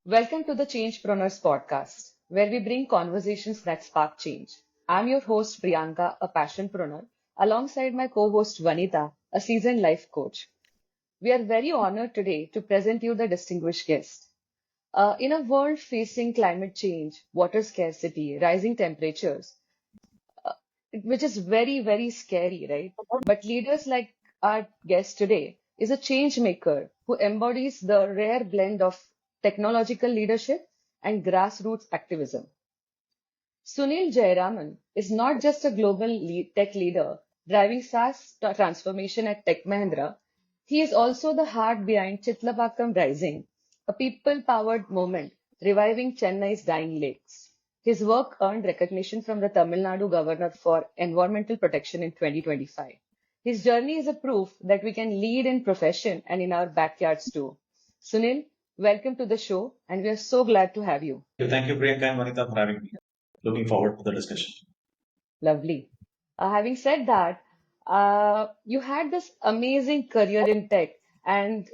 Welcome to the Changepreneurs podcast, where we bring conversations that spark change. I'm your host, Priyanka, a passionpreneur, alongside my co host, Vanita, a seasoned life coach. We are very honored today to present you the distinguished guest. In a world facing climate change, water scarcity, rising temperatures, which is very, very scary, right? But leaders like our guest today is a change maker who embodies the rare blend of technological leadership and grassroots activism. Sunil Jayaram is not just a global tech leader driving SaaS transformation at Tech Mahindra, he is also the heart behind Chitlapakkam Rising, a people-powered movement reviving Chennai's dying lakes. His work earned recognition from the Tamil Nadu governor for environmental protection in 2025. His journey is a proof that we can lead in profession and in our backyards too. Sunil, welcome to the show, and we are so glad to have you. Thank you, Priyanka and Vanita, for having me. Looking forward to the discussion. Lovely. Having said that, you had this amazing career in tech. And,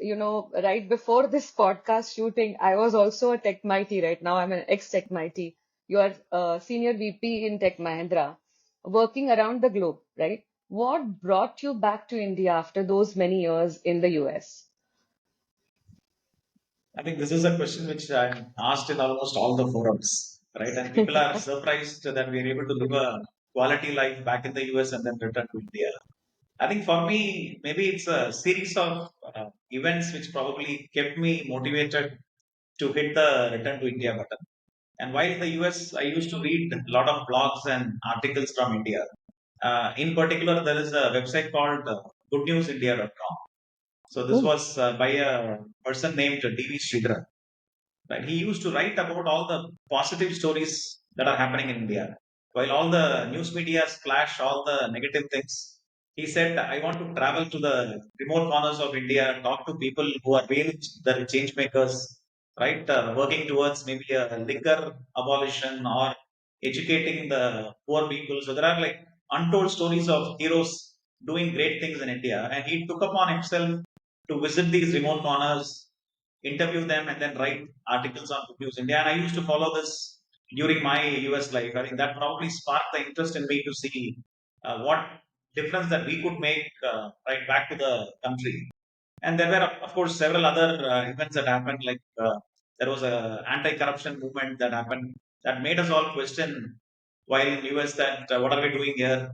right before this podcast shooting, I was also a tech mighty right now. I'm an ex-tech mighty. You are senior VP in Tech Mahindra, working around the globe, right? What brought you back to India after those many years in the US? I think this is a question which I'm asked in almost all the forums, right? And people are surprised that we're able to live a quality life back in the US and then return to India. I think for me, maybe it's a series of events which probably kept me motivated to hit the return to India button. And while in the US, I used to read a lot of blogs and articles from India. In particular, there is a website called goodnewsindia.com. So this Oh, was by a person named D.V. Sridhar. Right? He used to write about all the positive stories that are happening in India. While all the news media splash all the negative things, he said, I want to travel to the remote corners of India, talk to people who are really the change makers, right? Working towards maybe a liquor abolition or educating the poor people. So there are like untold stories of heroes doing great things in India. And he took upon himself to visit these remote corners, interview them, and then write articles on Good News India. And I used to follow this during my US life. I think that probably sparked the interest in me to see what difference that we could make right back to the country. And there were, of course, several other events that happened. Like there was a anti-corruption movement that happened that made us all question while in US that what are we doing here?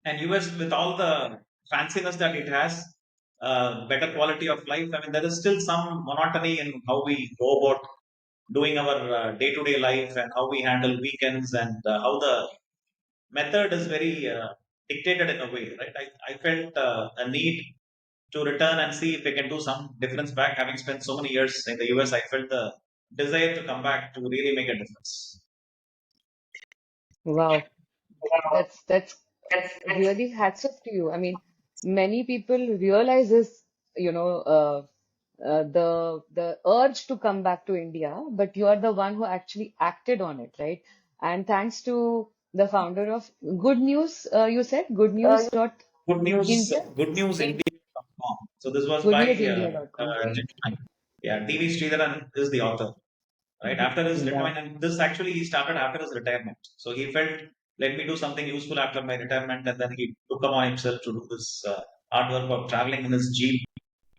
And US, with all the fanciness that it has, better quality of life. I mean, there is still some monotony in how we go about doing our day-to-day life and how we handle weekends and how the method is very dictated in a way, right? I felt a need to return and see if I can do some difference back. Having spent so many years in the US, I felt the desire to come back to really make a difference. wow. That's really hats off to you. I mean, many people realize this, the urge to come back to India, but you are the one who actually acted on it, right? And thanks to the founder of Good News, you said Good News dot Good news, India, good news India.com. So this was by goodnewsindia.com, right? gentleman. Yeah, D.V. Sridharan is the author. Right after his Yeah. retirement, and this actually he started after his retirement. So he felt, let me do something useful after my retirement, and then he took upon himself to do this hard work of traveling in his jeep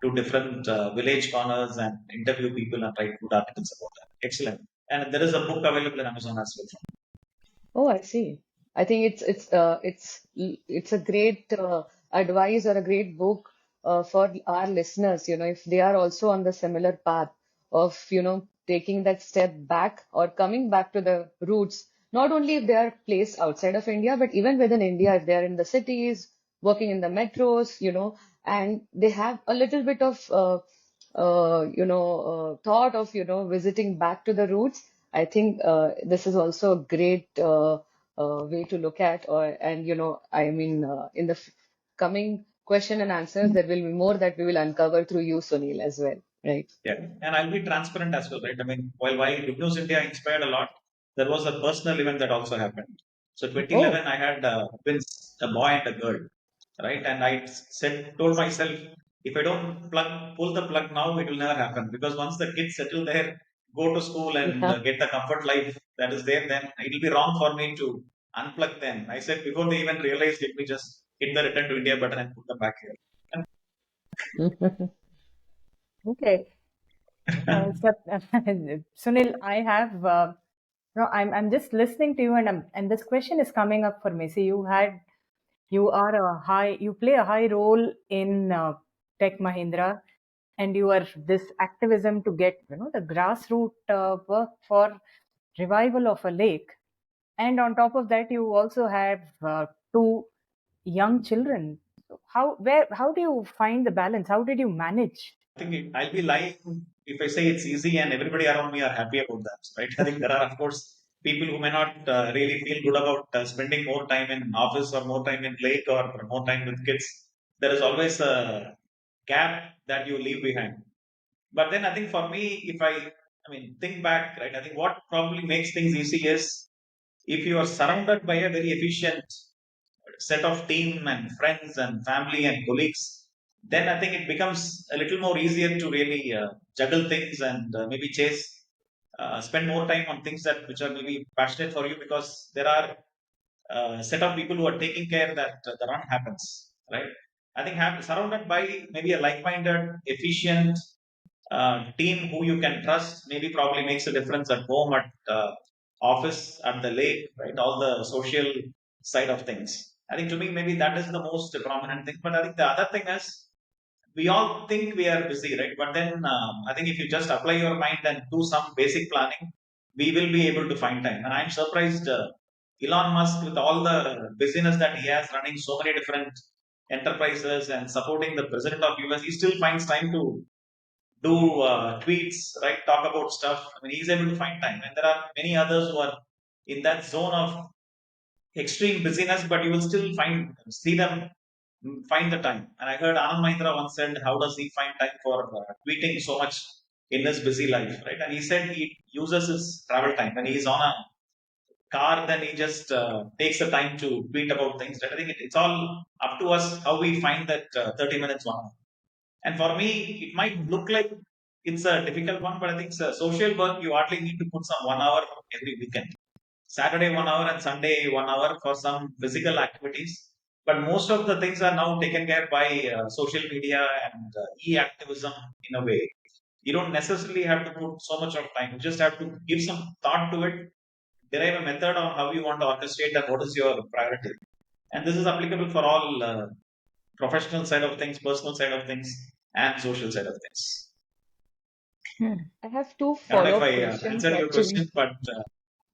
to different village corners and interview people and write good articles about that. Excellent. And there is a book available in Amazon as well. Oh, I see. I think it's a great advice or a great book for our listeners, if they are also on the similar path of, taking that step back or coming back to the roots, not only if they are placed outside of India, but even within India, if they are in the cities, working in the metros, and they have a little bit of thought of, visiting back to the roots. I think this is also a great way to look at, and I mean, in the coming question and answers, there will be more that we will uncover through you, Sunil, as well, right? Yeah, and I'll be transparent as well, right? I mean, while Good News India inspired a lot, there was a personal event that also happened. So Oh, 2011, I had twins, a boy and a girl, right? And I told myself, if I don't pull the plug now, it will never happen because once the kids settle there, go to school and Yeah. get the comfort life that is there, then it will be wrong for me to unplug them. I said before they even realize, let me just hit the return to India button and put them back here. Okay. So, Sunil, I have no, I'm just listening to you, and and this question is coming up for me. See, you play a high role in Tech Mahindra, and you are this activism to get the grassroots work for revival of a lake, and on top of that, you also have two young children. So how do you find the balance? How did you manage? I think I'll be lying if I say it's easy and everybody around me are happy about that, right? I think there are, of course, people who may not really feel good about spending more time in office or more time in lake or more time with kids. There is always a gap that you leave behind. But then I think for me, if I mean, think back, right? I think what probably makes things easy is if you are surrounded by a very efficient set of team and friends and family and colleagues, then I think it becomes a little more easier to really juggle things and maybe spend more time on things that which are maybe passionate for you because there are a set of people who are taking care that the run happens, right? I think surrounded by maybe a like-minded, efficient team who you can trust maybe probably makes a difference at home, at office, at the lake, right? All the social side of things. I think to me, maybe that is the most prominent thing. But I think the other thing is we all think we are busy, right? But then I think if you just apply your mind and do some basic planning, we will be able to find time. And I'm surprised Elon Musk, with all the busyness that he has running so many different enterprises and supporting the president of US, he still finds time to do tweets, right? Talk about stuff. I mean, he's able to find time. And there are many others who are in that zone of extreme busyness, but you will still see them find the time. And I heard Anand Mahindra once said, how does he find time for tweeting so much in his busy life, right? And he said he uses his travel time. When he's on a car, then he just takes the time to tweet about things. Right? I think it's all up to us how we find that 30 minutes, 1 hour. And for me, it might look like it's a difficult one, but I think it's a social work. You hardly need to put some 1 hour every weekend. Saturday 1 hour and Sunday 1 hour for some physical activities. But most of the things are now taken care by social media and e-activism in a way. You don't necessarily have to put so much of time. You just have to give some thought to it, derive a method on how you want to orchestrate and what is your priority. And this is applicable for all professional side of things, personal side of things, and social side of things. Hmm. I have two I don't know if follow-up I questions answered your actually. question, but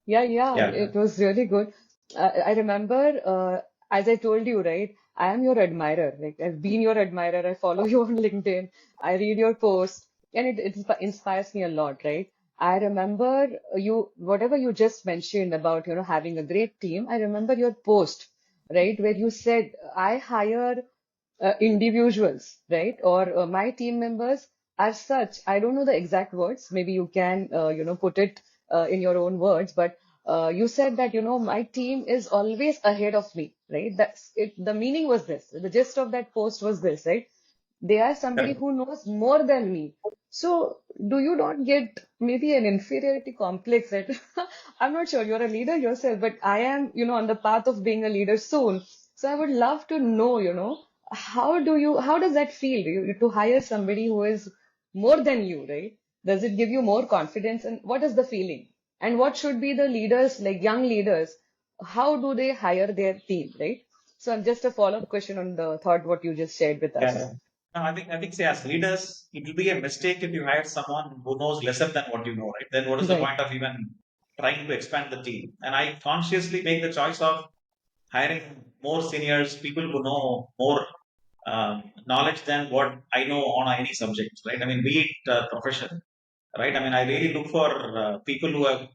Yeah, yeah, it was really good. I remember, as I told you, right? I am your admirer. Like I've been your admirer. I follow you on LinkedIn. I read your posts, and it inspires me a lot, right? I remember whatever you just mentioned about, having a great team. I remember your post, right, where you said, I hire individuals, right? Or my team members are such. I don't know the exact words. Maybe you can, put it in your own words. But you said that, my team is always ahead of me, right? That's it. The meaning was this. The gist of that post was this, right? They are somebody correct. who knows more than me. So do you not get maybe an inferiority complex that I'm not sure you're a leader yourself, but I am, on the path of being a leader soon. So I would love to know, how does that feel to hire somebody who is more than you, right? Does it give you more confidence? And what is the feeling? And what should be the leaders, like young leaders, how do they hire their team, right? So just a follow-up question on the thought what you just shared with Yeah, us. yeah. No, I think say as leaders, it will be a mistake if you hire someone who knows lesser than what you know, right? Then what is the Right. point of even trying to expand the team? And I consciously make the choice of hiring more seniors, people who know more knowledge than what I know on any subject, right? I mean, be it profession, right? I mean, I really look for people who have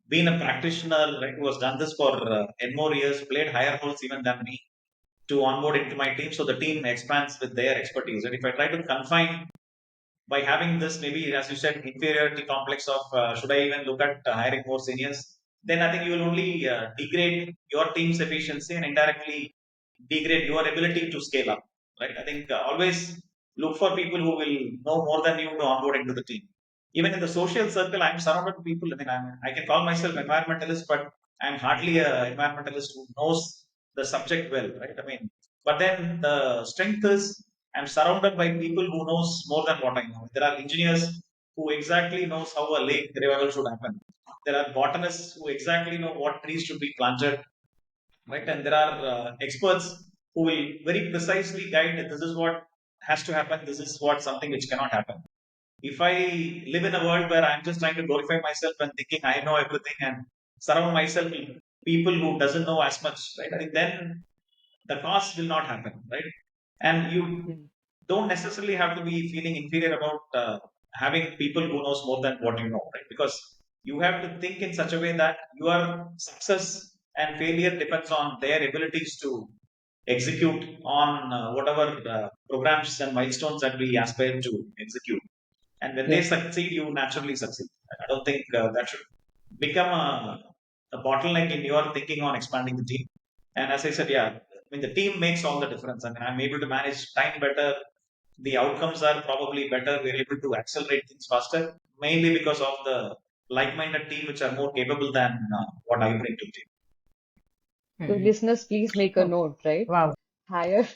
been a practitioner, right? Who has done this for n more years, played higher roles even than me to onboard into my team, so the team expands with their expertise. And if I try to confine by having this, maybe as you said, inferiority complex of should I even look at hiring more seniors, then I think you will only degrade your team's efficiency and indirectly degrade your ability to scale up. Right? I think always look for people who will know more than you to onboard into the team. Even in the social circle, I'm surrounded with people. I mean, I can call myself environmentalist, but I'm hardly an environmentalist who knows the subject well, right? I mean, but then the strength is I'm surrounded by people who knows more than what I know. There are engineers who exactly knows how a lake revival should happen. There are botanists who exactly know what trees should be planted, right? And there are experts who will very precisely guide that this is what has to happen. This is what something which cannot happen. If I live in a world where I'm just trying to glorify myself and thinking I know everything and surround myself with people who doesn't know as much, right? I think then the cost will not happen, right? And you Yeah. don't necessarily have to be feeling inferior about having people who knows more than what you know, right? Because you have to think in such a way that your success and failure depends on their abilities to execute on whatever programs and milestones that we aspire to execute. And when they Yes. succeed, you naturally succeed. I don't think that should become a bottleneck in your thinking on expanding the team. And as I said, yeah, I mean, the team makes all the difference. I mean, I'm able to manage time better. The outcomes are probably better. We're able to accelerate things faster, mainly because of the like-minded team, which are more capable than what I bring to the team. So listeners, please make a Oh, note, right? wow. Hire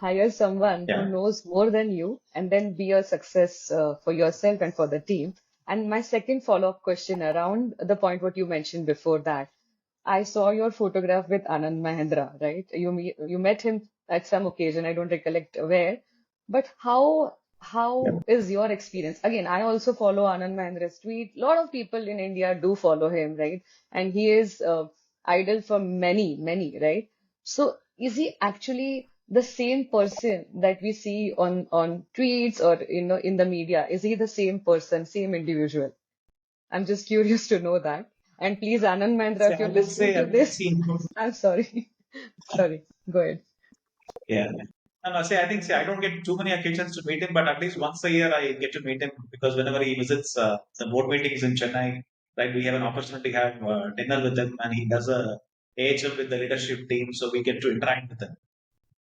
hire someone who Yeah. knows more than you and then be a success for yourself and for the team. And my second follow-up question around the point what you mentioned before that. I saw your photograph with Anand Mahindra, right? You met him at some occasion. I don't recollect where, but Yeah. how is your experience? Again, I also follow Anand Mahindra's tweet. A lot of people in India do follow him, right? And he is idol for many, many, right? So is he actually the same person that we see on tweets or in the media? Is he the same person, same individual? I'm just curious to know that. And please, Anand Mahindra, See, if you're I would listening say, to I mean, this, see, I'm sorry. Sorry. Go ahead. yeah. And I think, I don't get too many occasions to meet him, but at least once a year I get to meet him because whenever he visits the board meetings in Chennai, right, we have an opportunity to have dinner with him, and he does a AHM with the leadership team, so we get to interact with him.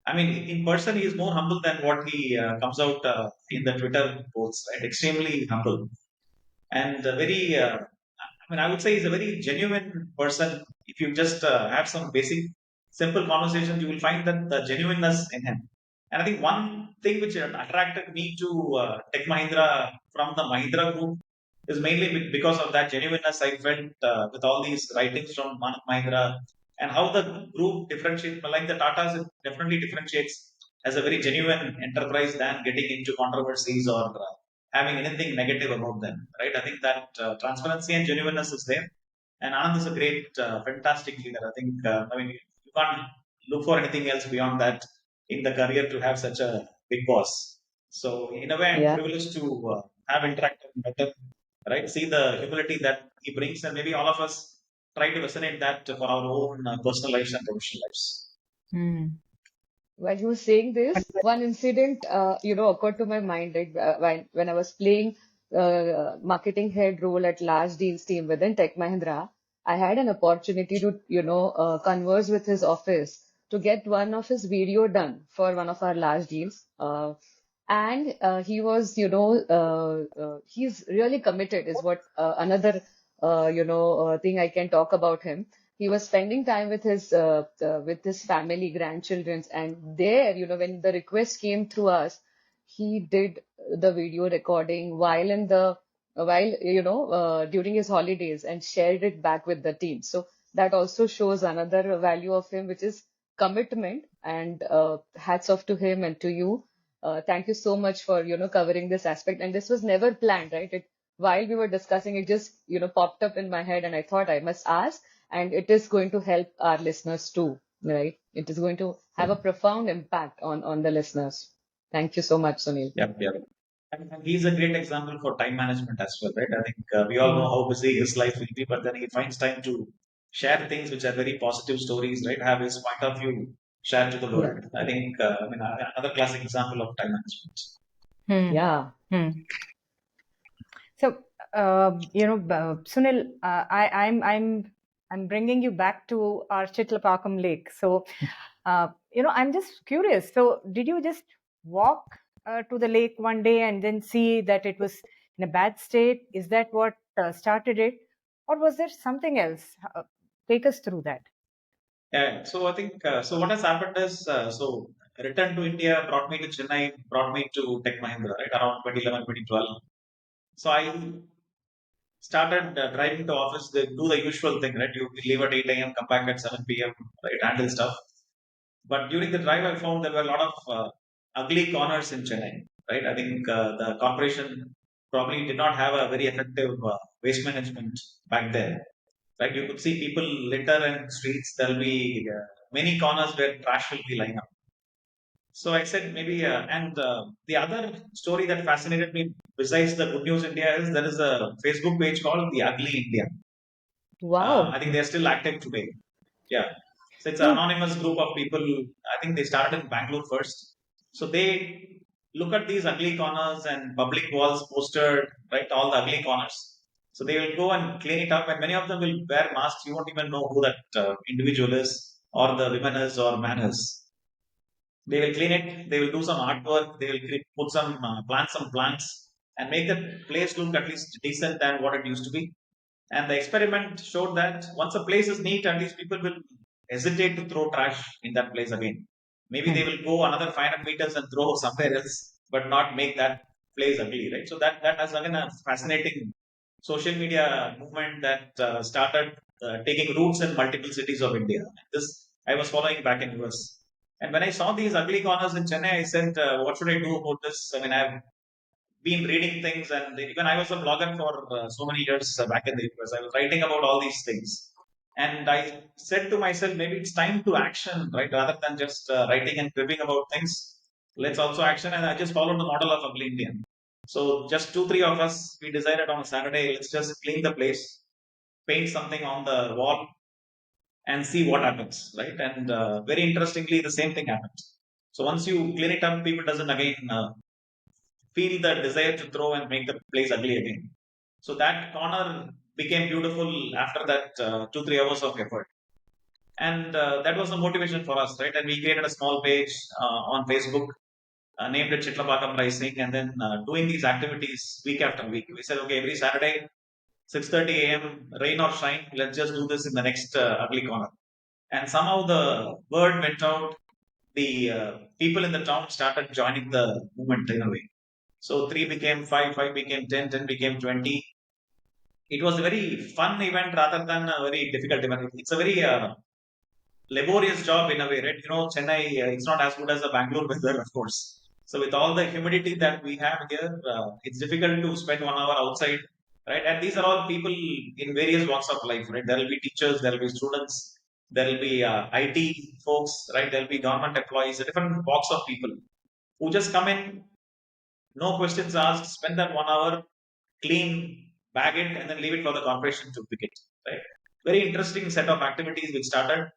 I mean, in person, he is more humble than what he comes out in the Twitter posts, right? Extremely humble and very. I mean, I would say he's a very genuine person. If you just have some basic, simple conversations, you will find that the genuineness in him. And I think one thing which attracted me to Tech Mahindra from the Mahindra group is mainly because of that genuineness I felt with all these writings from Anand Mahindra and how the group differentiates, like the Tatas, it definitely differentiates as a very genuine enterprise than getting into controversies or having anything negative about them, right? I think that transparency and genuineness is there. And Anand is a great, fantastic leader. I think, I mean, you can't look for anything else beyond that in the career to have such a big boss. So, in a way, I'm Yeah. privileged to have interacted with him, right? See the humility that he brings, and maybe all of us try to resonate that for our own personal lives and professional lives. Hmm. While you were saying this, one incident, occurred to my mind, right? When I was playing marketing head role at large deals team within Tech Mahindra, I had an opportunity to, converse with his office to get one of his video done for one of our large deals. And he was, he's really committed, is what another, thing I can talk about him. He was spending time with his family, grandchildren, and there, when the request came through us, he did the video recording while during his holidays and shared it back with the team. So that also shows another value of him, which is commitment. And hats off to him and to you. Thank you so much for covering this aspect. And this was never planned, right? While we were discussing, it just popped up in my head, and I thought I must ask. And it is going to help our listeners too, right? It is going to have a profound impact on the listeners. Thank you so much, Sunil. Yep, yep. And he's a great example for time management as well, right? I think we all know Hmm. how busy his life will be, but then he finds time to share things which are very positive stories, right? Have his point of view shared to the Yeah. world. I think, I mean, another classic example of time management. Hmm. Yeah. Hmm. So, Sunil, I'm bringing you back to our Chitlapakkam Lake. So, I'm just curious. So, did you just walk to the lake one day and then see that it was in a bad state? Is that what started it, or was there something else? Take us through that. Yeah, so I think so. What has happened is return to India brought me to Chennai, brought me to Tech Mahindra, right, around 2011, 2012. So I started driving to office. They do the usual thing, right? You leave at 8 a.m., come back at 7 p.m., right? Handle stuff. But during the drive, I found there were a lot of ugly corners in Chennai, right? I think the corporation probably did not have a very effective waste management back there, right? You could see people litter in streets. There'll be many corners where trash will be lying up. So I said maybe, and the other story that fascinated me besides the Good News India is there is a Facebook page called The Ugly India. Wow. I think they're still active today. Yeah. So it's an Hmm. anonymous group of people. I think they started in Bangalore first. So they look at these ugly corners and public walls posted, right? All the ugly corners. So they will go and clean it up, and many of them will wear masks. You won't even know who that individual is, or the woman is, or man is. They will clean it. They will do some artwork. They will put some plant some plants and make the place look at least decent than what it used to be. And the experiment showed that once a place is neat, at least people will hesitate to throw trash in that place again. Maybe Hmm. they will go another 500 meters and throw somewhere else, but not make that place ugly, right? So that has again a fascinating social media movement that started taking roots in multiple cities of India. This I was following back in US. And when I saw these ugly corners in Chennai, I said, what should I do about this? I mean, I've been reading things, and even I was a blogger for so many years back in the US. I was writing about all these things, and I said to myself, maybe it's time to action, right? Rather than just writing and cribbing about things, let's also action. And I just followed the model of Ugly Indian. So just two, three of us, we decided on a Saturday, let's just clean the place, paint something on the wall, and see what happens, right? And very interestingly, the same thing happens. So once you clean it up, people doesn't again feel the desire to throw and make the place ugly again. So that corner became beautiful after that 2 3 hours of effort, and that was the motivation for us, right? And we created a small page on Facebook named it Chitlapakkam Rising, and then doing these activities week after week. We said, okay, every Saturday, 6:30 a.m., rain or shine, let's just do this in the next ugly corner. And somehow the word went out. The people in the town started joining the movement in a way. So 3 became 5, 5 became 10, 10 became 20. It was a very fun event rather than a very difficult event. It's a very laborious job in a way, right? You know, Chennai, it's not as good as the Bangalore weather, of course. So with all the humidity that we have here, it's difficult to spend 1 hour outside, right? And these are all people in various walks of life, right? There will be teachers, there will be students, there will be IT folks, right? There will be government employees, different walks of people who just come in, no questions asked, spend that 1 hour, clean, bag it, and then leave it for the corporation to pick it. Right? Very interesting set of activities which started,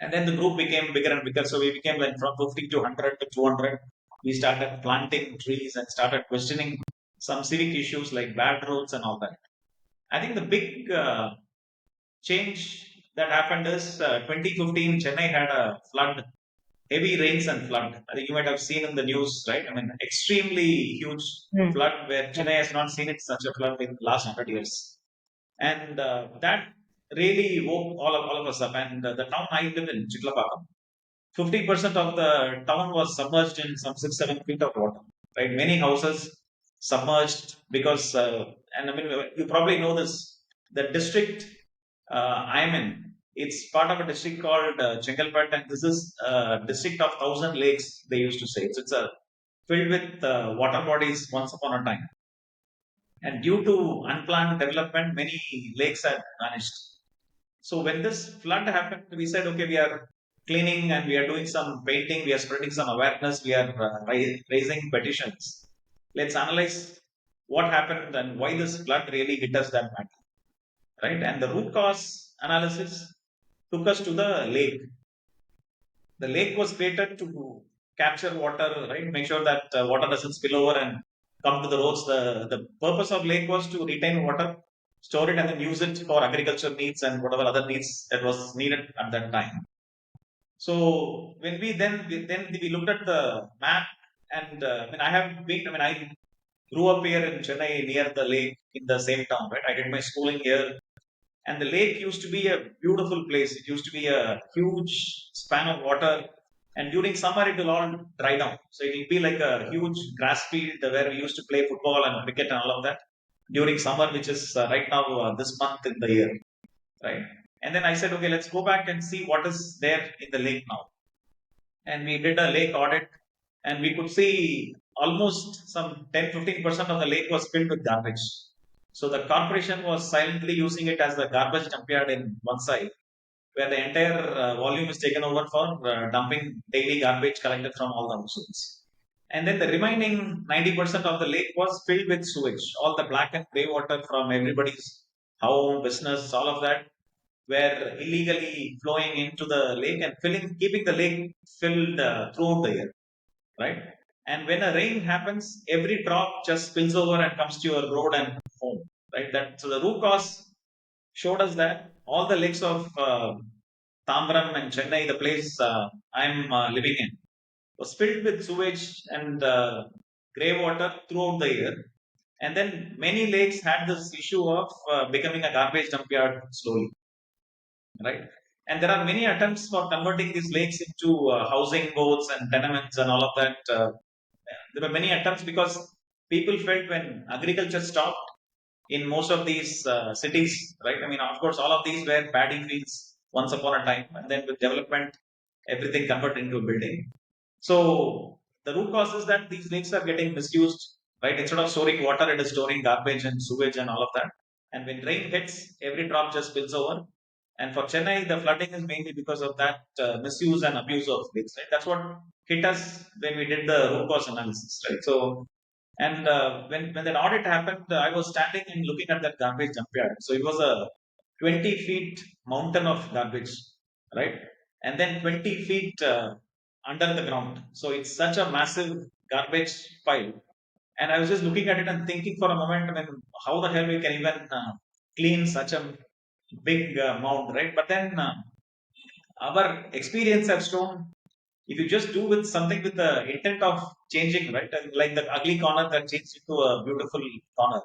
and then the group became bigger and bigger. So we became like from 50 to 100 to 200. We started planting trees and started questioning some civic issues like bad roads and all that. I think the big change that happened is 2015 Chennai had a flood, heavy rains and flood. I think you might have seen in the news, right? I mean, extremely huge Hmm. flood where Yeah. Chennai has not seen it such a flood in the last 100 years. And that really woke all of us up. And the town I live in, Chitlapakkam, 50% of the town was submerged in some 6 7 feet of water. Right, many houses submerged because, and I mean, you probably know this. The district I'm in, it's part of a district called Chengalpet, and this is a district of 1,000 lakes. They used to say it's a filled with water bodies once upon a time. And due to unplanned development, many lakes had vanished. So when this flood happened, we said, okay, we are cleaning and we are doing some painting, we are spreading some awareness, we are raising petitions. Let's analyze what happened and why this flood really hit us that matter, right? And the root cause analysis took us to the lake. The lake was created to capture water, right? Make sure that water doesn't spill over and come to the roads. The purpose of lake was to retain water, store it, and then use it for agriculture needs and whatever other needs that was needed at that time. So when we then we looked at the map, and I mean I have been. I mean I grew up here in Chennai near the lake in the same town, right? I did my schooling here, and the lake used to be a beautiful place. It used to be a huge span of water, and during summer it will all dry down. So it will be like a huge grass field where we used to play football and cricket and all of that during summer, which is right now this month in the year, right? And then I said, okay, let's go back and see what is there in the lake now. And we did a lake audit, and we could see almost some 10-15% of the lake was filled with garbage. So the corporation was silently using it as the garbage dump in one side, where the entire volume is taken over for dumping daily garbage collected from all the households. And then the remaining 90% of the lake was filled with sewage. All the black and grey water from everybody's home, business, all of that were illegally flowing into the lake and keeping the lake filled throughout the year, right? And when a rain happens, every drop just spills over and comes to your road and home, right? That so the root cause showed us that all the lakes of Tambaram and Chennai, the place I'm living in, was filled with sewage and grey water throughout the year. And then many lakes had this issue of becoming a garbage dump yard slowly, right? And there are many attempts for converting these lakes into housing boards and tenements and all of that. There were many attempts because people felt when agriculture stopped in most of these cities, right? I mean, of course, all of these were paddy fields once upon a time, and then with development, everything converted into a building. So the root cause is that these lakes are getting misused, right? Instead of storing water, it is storing garbage and sewage and all of that. And when rain hits, every drop just spills over. And for Chennai, the flooding is mainly because of that misuse and abuse of lakes, right? That's what hit us when we did the root cause analysis, right? So, and when that audit happened, I was standing and looking at that garbage dump yard. So it was a 20 feet mountain of garbage, right? And then 20 feet under the ground. So it's such a massive garbage pile. And I was just looking at it and thinking for a moment, I mean, how the hell we can even clean such a big mound, right? But then our experience has shown if you just do with something with the intent of changing, right? And like the ugly corner that changed into a beautiful corner.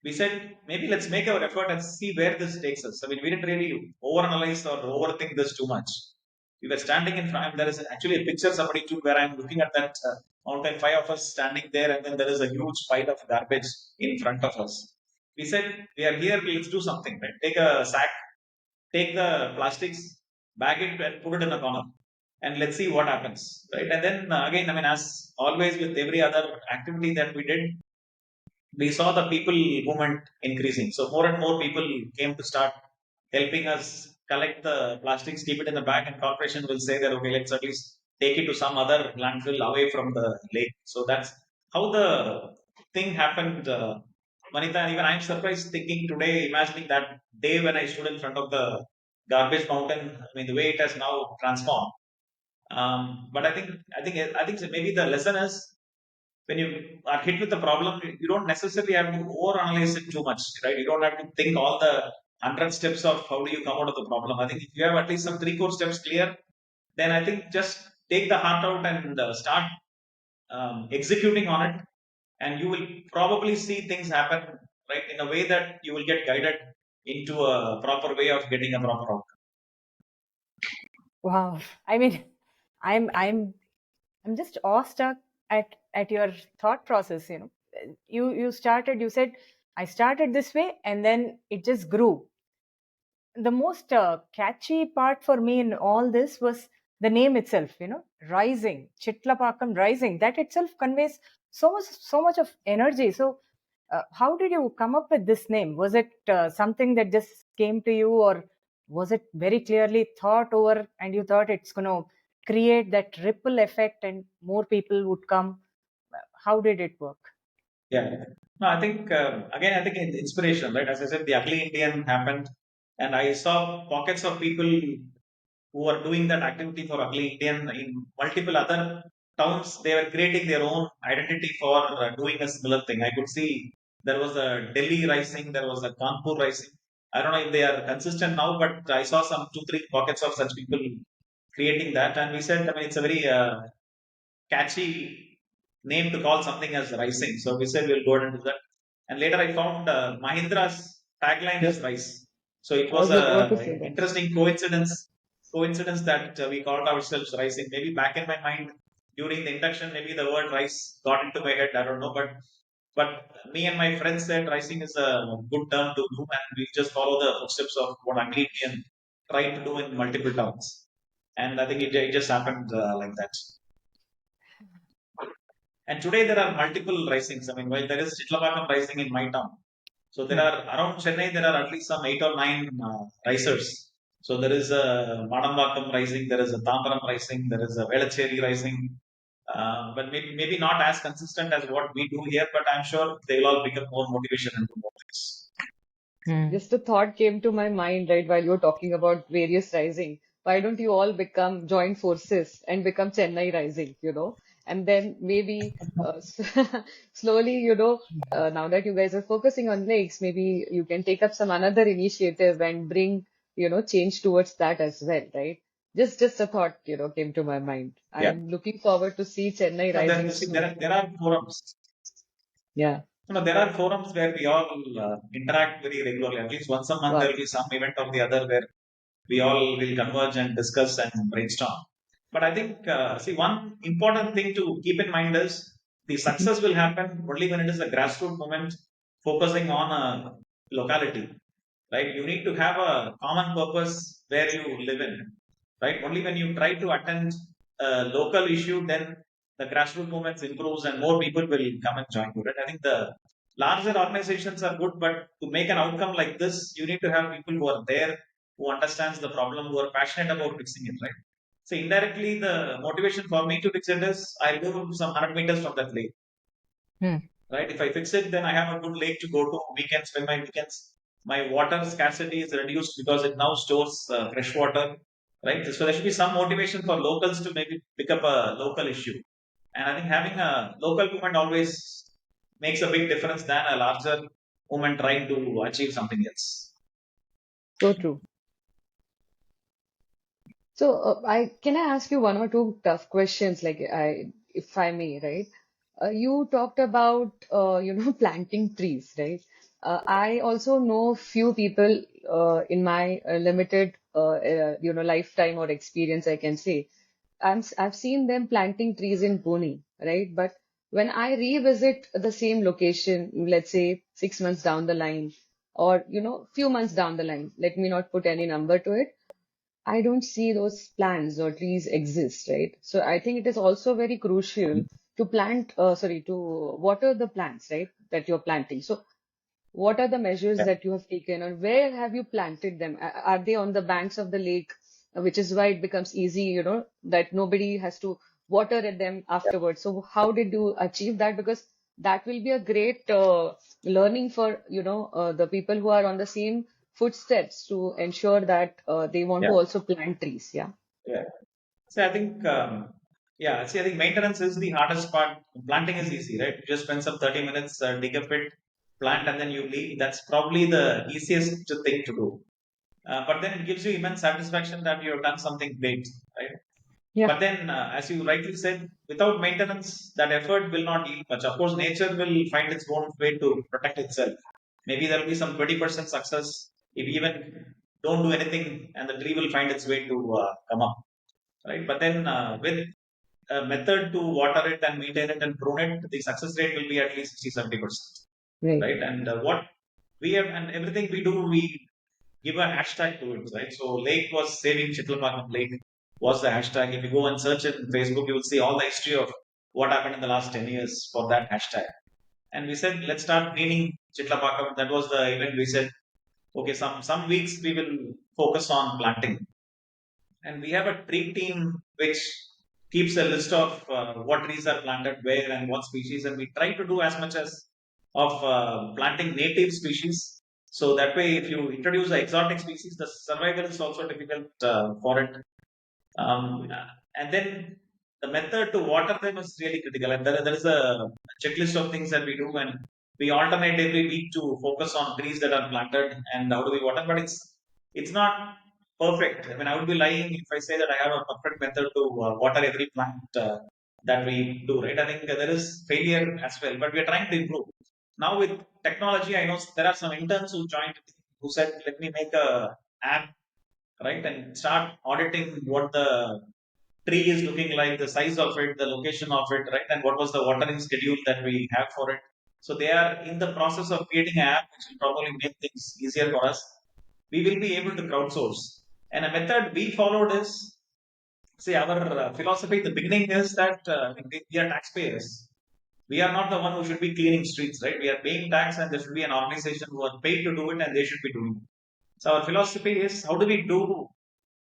We said maybe let's make our effort and see where this takes us. I mean, we didn't really overanalyze or overthink this too much. We were standing in front. There is actually a picture somebody took where I'm looking at that mountain. Five of us standing there, and then there is a huge pile of garbage in front of us. We said we are here. Let's do something. Right? Take a sack, take the plastics, bag it, and put it in a corner, and let's see what happens. Right? And then again, I mean, as always with every other activity that we did, we saw the people movement increasing. So more and more people came to start helping us collect the plastics, keep it in the bag, and corporation will say that okay, let's at least take it to some other landfill away from the lake. So that's how the thing happened, Manita. And even I'm surprised thinking today, imagining that day when I stood in front of the garbage mountain. I mean, the way it has now transformed. But I think maybe the lesson is when you are hit with the problem, you don't necessarily have to overanalyze it too much, right? You don't have to think all the 100 steps of how do you come out of the problem. I think if you have at least some 3-4 steps clear, then I think just take the heart out and start executing on it, and you will probably see things happen right in a way that you will get guided into a proper way of getting a proper outcome. Wow. I mean, I'm just awestruck at your thought process. You started. You said I started this way, and then it just grew. The most catchy part for me in all this was the name itself. Rising, Chitlapakkam Rising. That itself conveys so much of energy. So, how did you come up with this name? Was it something that just came to you, or was it very clearly thought over and you thought it's going to create that ripple effect and more people would come? How did it work? Yeah. No, I think again, I think inspiration, right? As I said, the ugly Indian happened, and I saw pockets of people who were doing that activity for ugly Indian in multiple other towns. They were creating their own identity for doing a similar thing. I could see there was a Delhi rising, there was a Kanpur rising. I don't know if they are consistent now, but I saw some 2-3 pockets of such people creating that, and we said, I mean, it's a very catchy name to call something as rising. So we said we'll go ahead and do that. And later I found Mahindra's tagline is Yes, rise. So it I was was about to a say that. interesting coincidence that we called ourselves rising. Maybe back in my mind during the induction, maybe the word rise got into my head. I don't know, but me and my friends said rising is a good term to do, and we just follow the footsteps of what Anglican tried to do in multiple towns. And I think it just happened like that. And today there are multiple risings. I mean, while there is Chitlapakkam Rising in my town, so there Hmm. are around Chennai, there are at least some 8 or 9 risers. So there is a Madambakam Rising, there is a Tambaram Rising, there is a Velacheri Rising. But maybe not as consistent as what we do here, but I'm sure they will all become more motivation and do more things. Hmm. Just a thought came to my mind, right, while you were talking about various rising. Why don't you all become join forces and become Chennai Rising, And then maybe slowly, now that you guys are focusing on lakes, maybe you can take up some another initiative and bring, change towards that as well, right? Just a thought, came to my mind. Yeah. I'm looking forward to see Chennai No, Rising see, soon. there are forums. Yeah, No, there are forums where we all interact very regularly. At least once a month, there got will be some event or the other where we all will converge and discuss and brainstorm. But I think, see, one important thing to keep in mind is the it. success will happen only when it is a grassroots movement focusing on a locality, right? You need to have a common purpose where you live in, right? Only when you try to attend a local issue, then the grassroots movements improves and more people will come and join you, right? I think the larger organizations are good, but to make an outcome like this, you need to have people who are there, who understands the problem, who are passionate about fixing it, right? So indirectly, the motivation for me to fix it is I live some 100 meters from that lake, Hmm. right? If I fix it, then I have a good lake to go to weekends. When my weekends, my water scarcity is reduced because it now stores fresh water, right? So there should be some motivation for locals to maybe pick up a local issue. And I think having a local movement always makes a big difference than a larger movement trying to achieve something else. So true. So, I can I ask you one or two tough questions, like if I may, right? You talked about planting trees, right? I also know few people in my limited lifetime or experience, I can say. I've seen them planting trees in Pune, right? But when I revisit the same location, let's say 6 months down the line, or few months down the line, let me not put any number to it. I don't see those plants or trees exist, right? So I think it is also very crucial to to water the plants, right, that you're planting. So what are the measures Yeah. that you have taken, and where have you planted them? Are they on the banks of the lake, which is why it becomes easy, that nobody has to water at them afterwards? So how did you achieve that? Because that will be a great learning for, the people who are on the same footsteps to ensure that they want Yeah. to also plant trees. Yeah. Yeah. See, I think, I think maintenance is the hardest part. Planting is easy, right? You just spend some 30 minutes, dig a pit, plant, and then you leave. That's probably the easiest thing to do. But then it gives you immense satisfaction that you have done something great, right? Yeah. But then, as you rightly said, without maintenance, that effort will not yield much. Of course, nature will find its own way to protect itself. Maybe there will be some 20% success if you even don't do anything, and the tree will find its way to come up, right? But then, with a method to water it and maintain it and prune it, the success rate will be at least 60-70%, Right. right? And what we have, and everything we do, we give a hashtag to it, right? So Lake was saving Chitlapakkam Lake was the hashtag. If you go and search it in Facebook, you will see all the history of what happened in the last 10 years for that hashtag. And we said, let's start greening Chitlapakkam. That was the event. We said, okay, some weeks we will focus on planting. And we have a tree team which keeps a list of what trees are planted where and what species. And we try to do as much as of planting native species. So that way, if you introduce the exotic species, the survival is also difficult for it. And then the method to water them is really critical. And there is a checklist of things that we do, and we alternate every week to focus on trees that are planted and how do we water. But it's not perfect. I mean, I would be lying if I say that I have a perfect method to water every plant. that we do, right? I think there is failure as well, but we are trying to improve. Now with technology, I know there are some interns who joined who said, let me make a app, right? And start auditing what the tree is looking like, the size of it, the location of it, right? And what was the watering schedule that we have for it. So they are in the process of creating an app which will probably make things easier for us. We will be able to crowdsource. And a method we followed is, see, our philosophy in the beginning is that we are taxpayers. We are not the one who should be cleaning streets, right? We are paying tax, and there should be an organization who are paid to do it, and they should be doing it. So our philosophy is, how do we do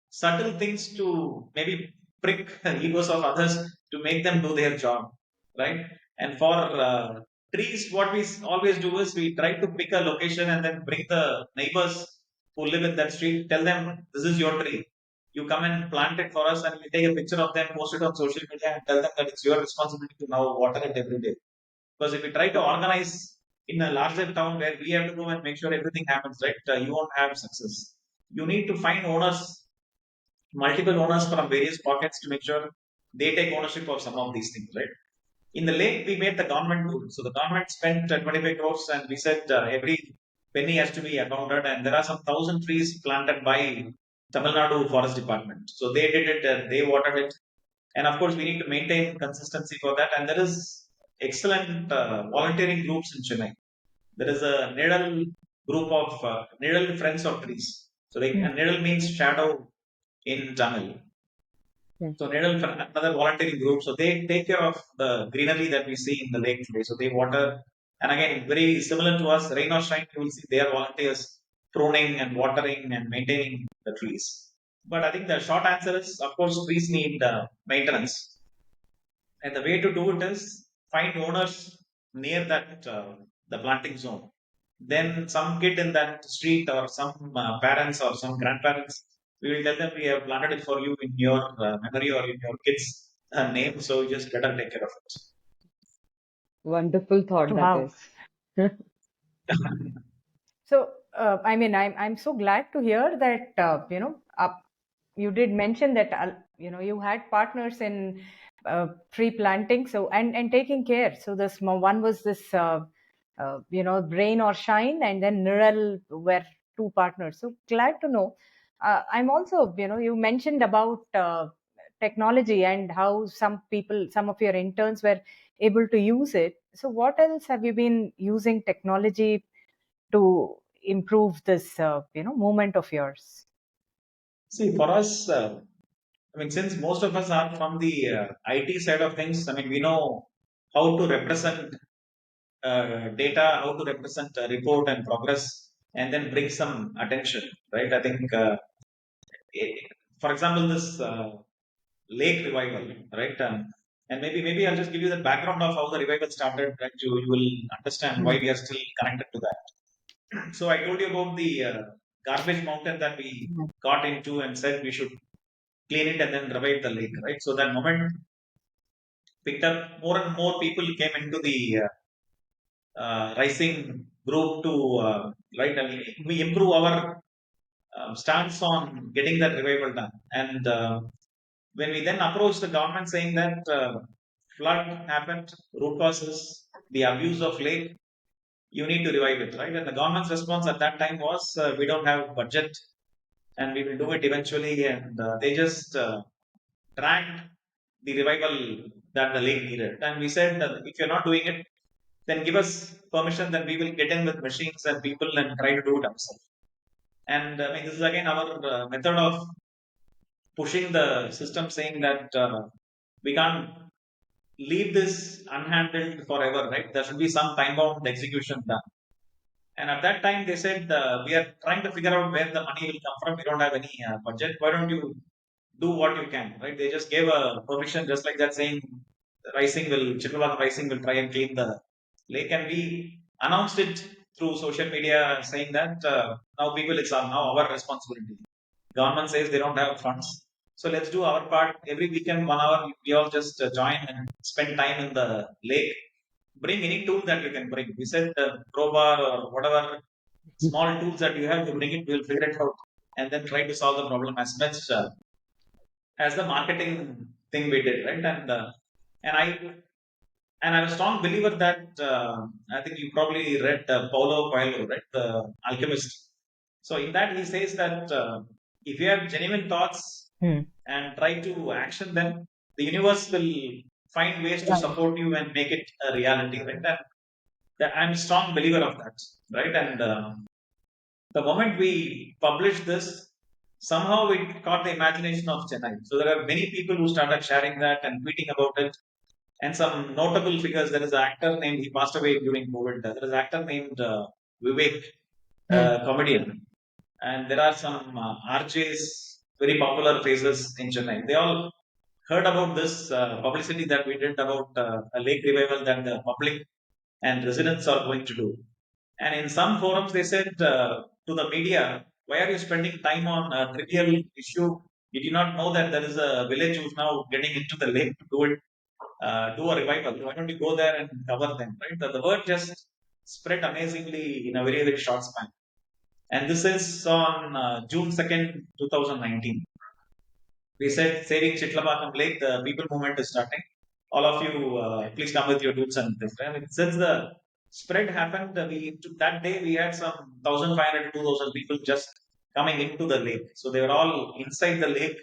subtle things to maybe prick egos of others to make them do their job, right? And for trees, what we always do is we try to pick a location and then bring the neighbors who live in that street, tell them, this is your tree. You come and plant it for us, and we take a picture of them, post it on social media, and tell them that it's your responsibility to now water it every day. Because if we try to organize in a larger town where we have to go and make sure everything happens, right, you won't have success. You need to find owners, multiple owners from various pockets to make sure they take ownership of some of these things, right? In the lake, we made the government do it. So the government spent 25 crores, and we said every penny has to be accounted, and there are some 1,000 trees planted by Tamil Nadu Forest Department. So they did it, they watered it, and of course we need to maintain consistency for that. And there is excellent volunteering groups in Chennai. There is a Nidal group of Nidal Friends of Trees. So Nidal means shadow in Tamil. Yes. So Nidal, another volunteering group. So they take care of the greenery that we see in the lake today. So they water, and again, very similar to us, rain or shine, you will see they are volunteers pruning and watering and maintaining the trees. But I think the short answer is, of course, trees need maintenance, and the way to do it is find owners near that the planting zone. Then some kid in that street, or some parents or some grandparents, we will tell them, we have planted it for you in your memory or in your kid's name. So you just let her take care of Wonderful thought that Wow. is. it. So, I mean, I'm so glad to hear that, you did mention that, you had partners in tree planting, so and taking care. So this one was this, rain or shine, and then Niral were two partners. So glad to know. I'm also, you mentioned about technology and how some of your interns were able to use it. So what else have you been using technology to improve this movement of yours? See, for us, I mean, since most of us are from the IT side of things, I mean, we know how to represent data, how to represent a report and progress, and then bring some attention, right? I think, for example, this lake revival, right? And maybe I'll just give you the background of how the revival started, right? You will understand why we are still connected to that. So I told you about the garbage mountain that we got into and said we should clean it and then revive the lake, right? So that moment picked up, more and more people came into the rising group to right. I mean, we improve our stance on getting that revival done, and when we then approached the government saying that flood happened, root causes the abuse of lake, you need to revive it, right? And the government's response at that time was, we don't have budget, and we will do it eventually. And they just tracked the revival that the lake needed. And we said that if you're not doing it, then give us permission, then we will get in with machines and people and try to do it ourselves. And I mean, this is again our method of pushing the system, saying that we can't leave this unhandled forever, right? There should be some time bound execution done. And at that time, they said, we are trying to figure out where the money will come from. We don't have any budget. Why don't you do what you can, right? They just gave a permission just like that, saying Chitlapakkam Rising will try and clean the lake. And we announced it through social media, saying that now people, it's now our responsibility. Government says they don't have funds. So let's do our part. Every weekend, 1 hour, we all just join and spend time in the lake. Bring any tool that you can bring. We said crowbar or whatever small tools that you have, to bring it, we'll figure it out. And then try to solve the problem as much as the marketing thing we did, right? And I'm a strong believer that I think you probably read Paulo Coelho, right, the Alchemist. So in that he says that if you have genuine thoughts Hmm. and try to action them, the universe will find ways to Right. support you and make it a reality, right? And I'm a strong believer of that, right? And the moment we published this, somehow it caught the imagination of Chennai. So there are many people who started sharing that and tweeting about it, and some notable figures. There is an actor named, he passed away during COVID. There is an actor named Vivek, Hmm. comedian, and there are some RJs, very popular faces in Chennai. They all heard about this publicity that we did about a lake revival that the public and residents are going to do. And in some forums, they said to the media, "Why are you spending time on a trivial issue? Did you not know that there is a village who's now getting into the lake to do it, do a revival? Why don't you go there and cover them?" Right? The word just spread amazingly in a very, very short span. And this is on June 2nd, 2019. We said saving Chitlapakkam Lake, the people movement is starting. All of you, please come with your tools and this. And since the spread happened, that day we had some 1,500 to 2,000 people just coming into the lake. So they were all inside the lake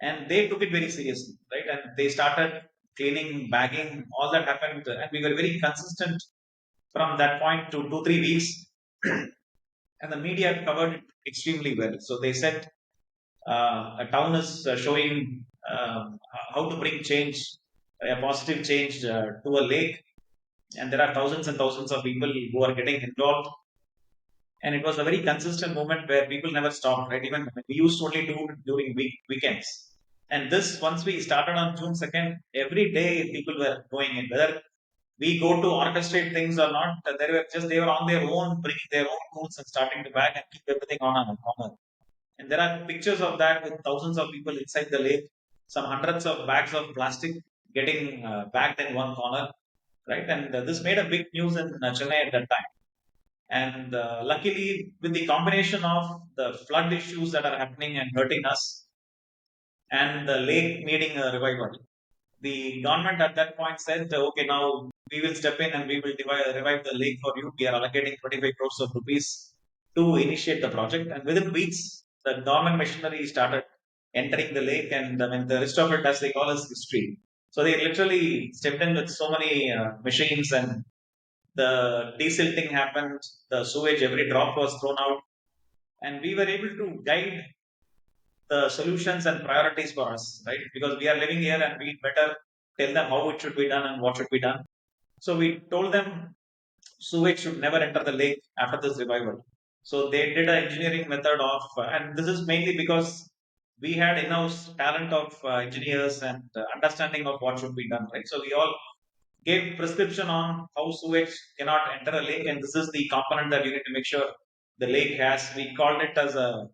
and they took it very seriously, right? And they started cleaning, bagging, all that happened. And we were very consistent from that point to 2, 3 weeks. And the media covered it extremely well. So they said a town is showing how to bring change, a positive change to a lake, and there are thousands and thousands of people who are getting involved. And it was a very consistent movement where people never stopped, right? Even we used to only do it during weekends. And this, once we started on June 2nd, every day people were going in. Whether we go to orchestrate things or not, they were on their own, bringing their own tools and starting to bag and keep everything on a corner. And there are pictures of that with thousands of people inside the lake, some hundreds of bags of plastic getting bagged in one corner, right? And this made a big news in Chennai at that time. And luckily, with the combination of the flood issues that are happening and hurting us, and the lake needing a revival, the government at that point said, okay, now we will step in and we will revive the lake for you. We are allocating 25 crores of rupees to initiate the project. And within weeks, the government machinery started entering the lake, and I mean, the rest of it, as they call, is history. So they literally stepped in with so many machines, and the desilting happened, the sewage, every drop was thrown out, and we were able to guide the solutions and priorities for us, right? Because we are living here and we better tell them how it should be done and what should be done. So we told them sewage should never enter the lake after this revival. So they did an engineering method of, and this is mainly because we had in-house talent of engineers and understanding of what should be done, right? So we all gave prescription on how sewage cannot enter a lake, and this is the component that you need to make sure the lake has. We called it as a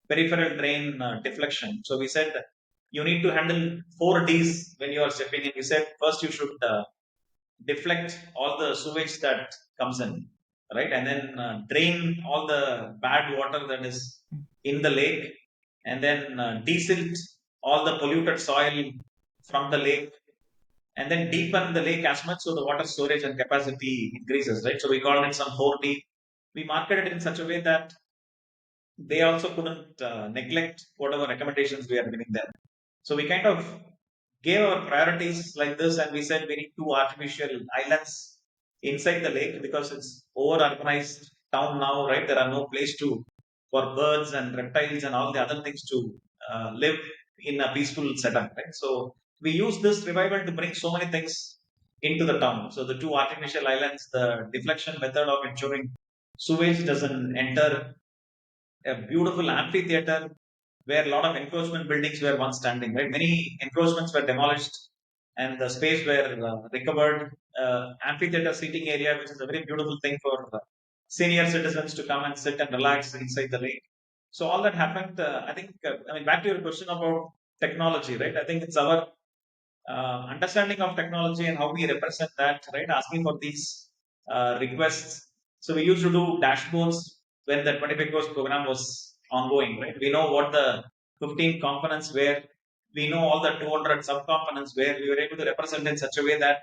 peripheral drain deflection. So we said you need to handle 4 Ds when you are stepping in. We said first you should deflect all the sewage that comes in, right? And then drain all the bad water that is in the lake, and then desilt all the polluted soil from the lake, and then deepen the lake as much so the water storage and capacity increases, right? So we called it some 4D. We marketed it in such a way that they also couldn't neglect whatever recommendations we are giving them. So we kind of gave our priorities like this, and we said we need 2 artificial islands inside the lake because it's over urbanized town now, right? There are no place to for birds and reptiles and all the other things to live in a peaceful setup, right? So we use this revival to bring so many things into the town. So the 2 artificial islands, the deflection method of ensuring sewage doesn't enter, a beautiful amphitheater where a lot of encroachment buildings were once standing, right? Many encroachments were demolished and the space were recovered. Amphitheater seating area, which is a very beautiful thing for senior citizens to come and sit and relax inside the lake. So all that happened. I think, I mean, back to your question about technology, right? I think it's our understanding of technology and how we represent that, right? Asking for these requests. So we used to do dashboards when the 25 course program was ongoing, right? We know what the 15 components were. we know all the 200 subcomponents where we were able to represent in such a way that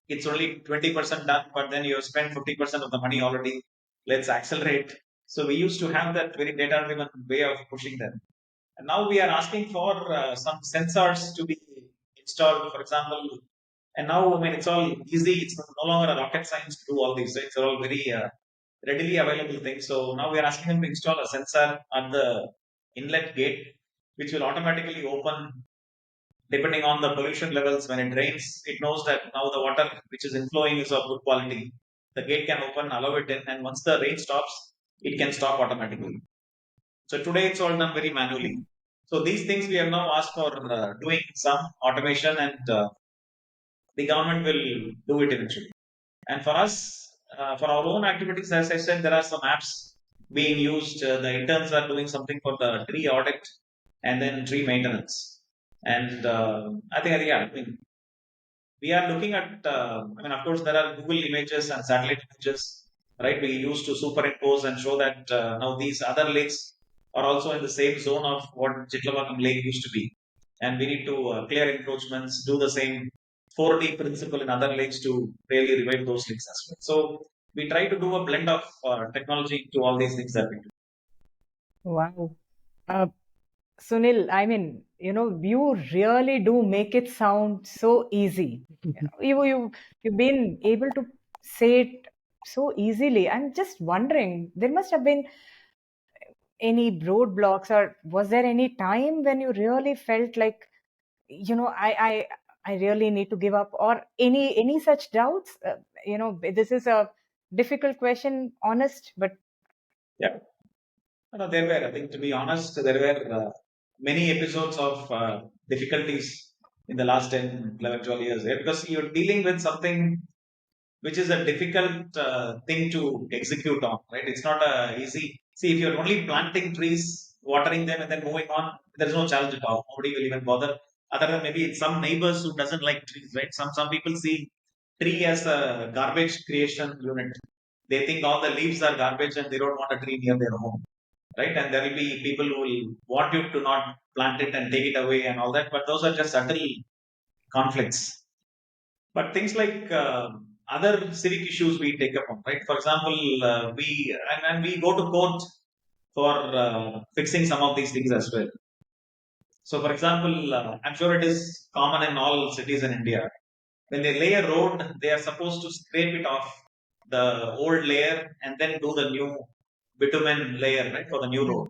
it's only 20% done, but then you have spent 50% of the money already. Let's accelerate. So we used to have that very data driven way of pushing them. And now we are asking for some sensors to be installed, for example. And now, I mean, it's all easy. It's no longer a rocket science to do all these. Right? It's all very readily available things. So now we are asking them to install a sensor at the inlet gate, which will automatically open depending on the pollution levels. When it rains, it knows that now the water which is inflowing is of good quality. The gate can open, allow it in, and once the rain stops, it can stop automatically. So today it's all done very manually. So these things we have now asked for doing some automation, and the government will do it eventually. And for us, for our own activities, as I said, there are some apps being used. The interns are doing something for the tree audit and then tree maintenance. And I think, yeah, I mean, we are looking at, I mean, of course, there are Google images and satellite images, right? We used to superimpose and show that now these other lakes are also in the same zone of what Chitlapakkam Lake used to be. And we need to clear encroachments, do the same 4D principle in other lakes to really revive those lakes as well. So we try to do a blend of technology to all these things that we do. Wow. Uh, Sunil, I mean, you really do make it sound so easy. You've been able to say it so easily. I'm just wondering, there must have been any roadblocks, or was there any time when you really felt like, I really need to give up, or any such doubts? This is a difficult question, honest, but Yeah. No, there were, I think, to be honest, there were many episodes of difficulties in the last 10, 11, 12 years, right? Because you're dealing with something which is a difficult thing to execute on, right? It's not easy. See, if you're only planting trees, watering them, and then moving on, there's no challenge at all. Nobody will even bother. Other than maybe it's some neighbors who doesn't like trees, right? Some people see tree as a garbage creation unit. They think all the leaves are garbage and they don't want a tree near their home, right? And there will be people who will want you to not plant it and take it away and all that. But those are just subtle conflicts. But things like other civic issues we take up on, right? For example, and we go to court for fixing some of these things as well. So, for example, I'm sure it is common in all cities in India. When they lay a road, they are supposed to scrape it off the old layer and then do the new bitumen layer, right, for the new road.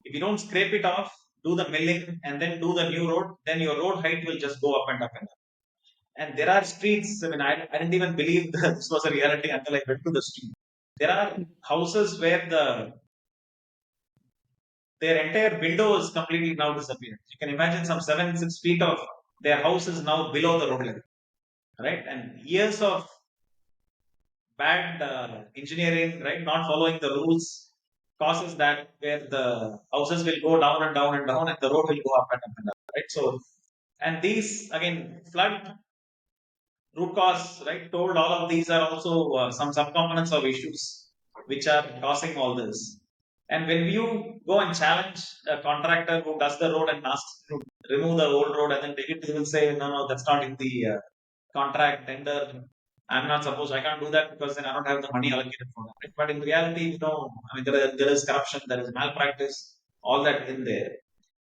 If you don't scrape it off, do the milling, and then do the new road, then your road height will just go up and up and up. And there are streets, I mean, I didn't even believe that this was a reality until I went to the street. There are houses where their entire window is completely now disappeared. You can imagine some 7, 6 feet of their house is now below the road level, right? And years of bad engineering, right, not following the rules causes that where the houses will go down and down and down and the road will go up and up and up, right? So, and these again, flood root cause, right, told all of these are also some subcomponents of issues which are causing all this. And when you go and challenge a contractor who does the road and asks to remove the old road and then take it, they will say, no, that's not in the contract tender. I'm not supposed, I can't do that because then I don't have the money allocated for that. Right? But in reality, I mean, there is corruption, there is malpractice, all that in there.